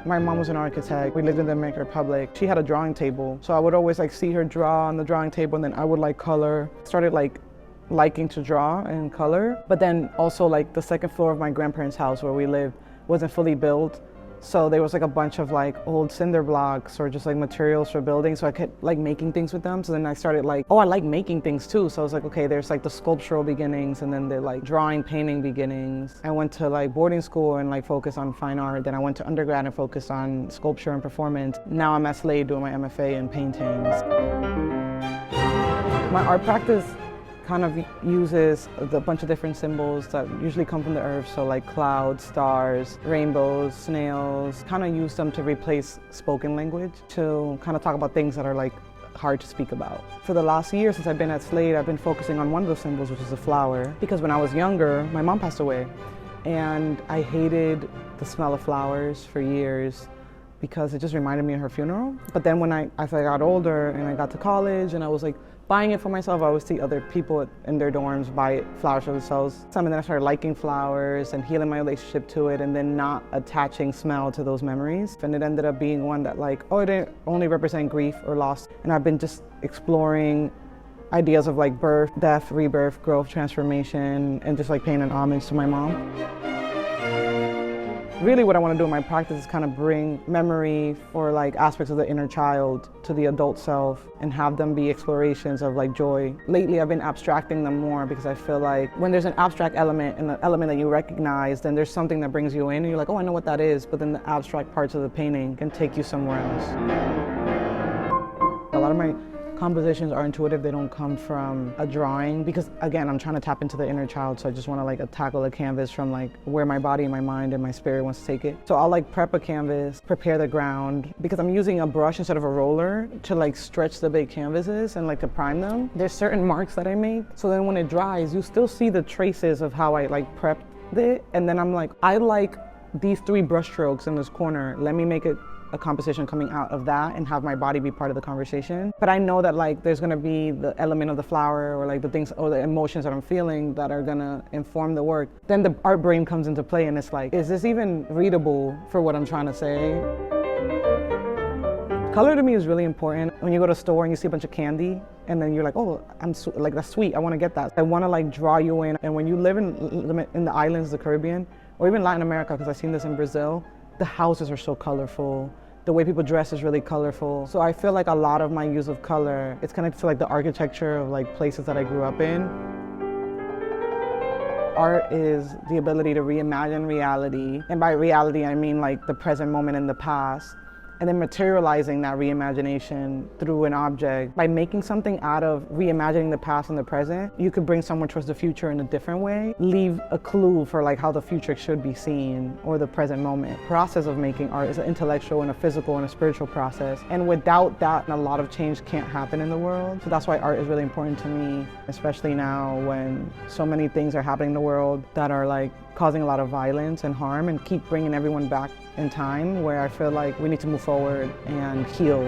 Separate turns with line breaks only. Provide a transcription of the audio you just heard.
My mom was an architect. We lived in the Dominican Republic. She had a drawing table. So I would always like see her draw on the drawing table, and then I would like color. Started like liking to draw and color. But then also like the second floor of my grandparents' house where we lived wasn't fully built. So there was like a bunch of like old cinder blocks or just like materials for building. So I kept like making things with them. So then I started like, oh, I like making things too. So I was like, okay, there's like the sculptural beginnings and then the like drawing, painting beginnings. I went to like boarding school and like focused on fine art. Then I went to undergrad and focused on sculpture and performance. Now I'm at Slade doing my MFA in paintings. My art practice kind of uses a bunch of different symbols that usually come from the earth, so like clouds, stars, rainbows, snails, kind of use them to replace spoken language, to kind of talk about things that are like hard to speak about. For the last year since I've been at Slade, I've been focusing on one of those symbols, which is a flower, because when I was younger, my mom passed away, and I hated the smell of flowers for years because it just reminded me of her funeral. But then as I got older and I got to college and I was like buying it for myself, I would see other people in their dorms buy flowers for themselves. And then I started liking flowers and healing my relationship to it and then not attaching smell to those memories. And it ended up being one that like, oh, it didn't only represent grief or loss. And I've been just exploring ideas of like birth, death, rebirth, growth, transformation, and just like paying an homage to my mom. Really what I want to do in my practice is kind of bring memory or like aspects of the inner child to the adult self and have them be explorations of like joy. Lately I've been abstracting them more because I feel like when there's an abstract element and an element that you recognize, then there's something that brings you in and you're like, oh, I know what that is, but then the abstract parts of the painting can take you somewhere else. A lot of my compositions are intuitive. They don't come from a drawing because, again, I'm trying to tap into the inner child, so I just want to like tackle a canvas from like where my body and my mind and my spirit wants to take it. So I'll like prep a canvas, prepare the ground, because I'm using a brush instead of a roller to like stretch the big canvases and like to prime them. There's certain marks that I make, so then when it dries, you still see the traces of how I like prepped it, and then I'm like, I like these 3 brush strokes in this corner. Let me make it a composition coming out of that and have my body be part of the conversation. But I know that like there's gonna be the element of the flower or like the things or the emotions that I'm feeling that are gonna inform the work. Then the art brain comes into play and it's like, is this even readable for what I'm trying to say? Color to me is really important. When you go to a store and you see a bunch of candy and then you're like, oh, like that's sweet, I wanna get that. I wanna like draw you in. And when you live in the islands, the Caribbean, or even Latin America, because I've seen this in Brazil, the houses are so colorful. The way people dress is really colorful. So I feel like a lot of my use of color, it's connected to like the architecture of like places that I grew up in. Art is the ability to reimagine reality. And by reality, I mean like the present moment and the past. And then materializing that reimagination through an object. By making something out of reimagining the past and the present, you could bring someone towards the future in a different way, leave a clue for like how the future should be seen or the present moment. The process of making art is an intellectual and a physical and a spiritual process. And without that, a lot of change can't happen in the world. So that's why art is really important to me, especially now when so many things are happening in the world that are like causing a lot of violence and harm, and keep bringing everyone back in time where I feel like we need to move forward and heal.